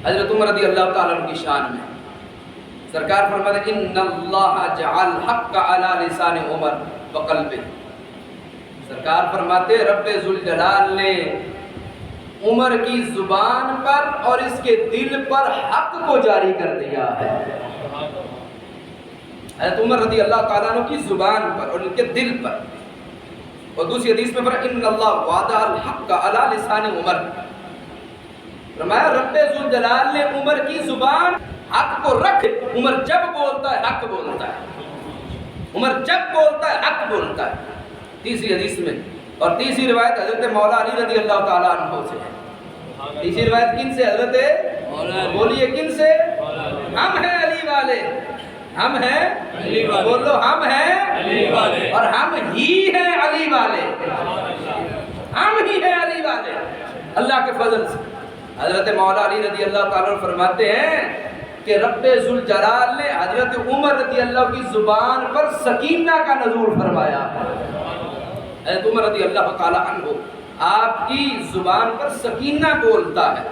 حضرت عمر رضی اللہ تعالیٰ عنہ کی شان میں سرکار فرماتے ہیں ان اللہ جعل حق علی لسان عمر وقلب. سرکار فرماتے رب ذوالجلال نے عمر کی زبان پر اور اس کے دل پر حق کو جاری کر دیا ہے. حضرت عمر رضی اللہ تعالیٰ عنہ کی زبان پر اور ان کے دل پر. اور دوسری حدیث میں فرمایا ان اللہ وعدہ الحق علی لسان عمر. فرمایا رب ذوالجلال نے عمر کی زبان حق کو رکھ. عمر جب بولتا ہے حق بولتا ہے. عمر جب بولتا ہے حق بولتا ہے. تیسری حدیث میں اور تیسری روایت حضرت مولا علی رضی اللہ تعالیٰ عنہ سے ہے. تیسری روایت کن سے؟ حضرت بولیے کن سے؟ ہم ہیں علی والے. ہم ہیں علی والے. بولو ہم ہیں علی والے اور ہم ہی ہیں علی والے. ہم ہی ہیں علی والے اللہ کے فضل سے. حضرت مولا علی رضی اللہ تعالیٰ عنہ فرماتے ہیں کہ رب ذوالجلال نے حضرت عمر رضی اللہ کی زبان پر سکینہ کا نزول فرمایا. حضرت عمر رضی اللہ تعالیٰ عنہ آپ کی زبان پر سکینہ بولتا ہے.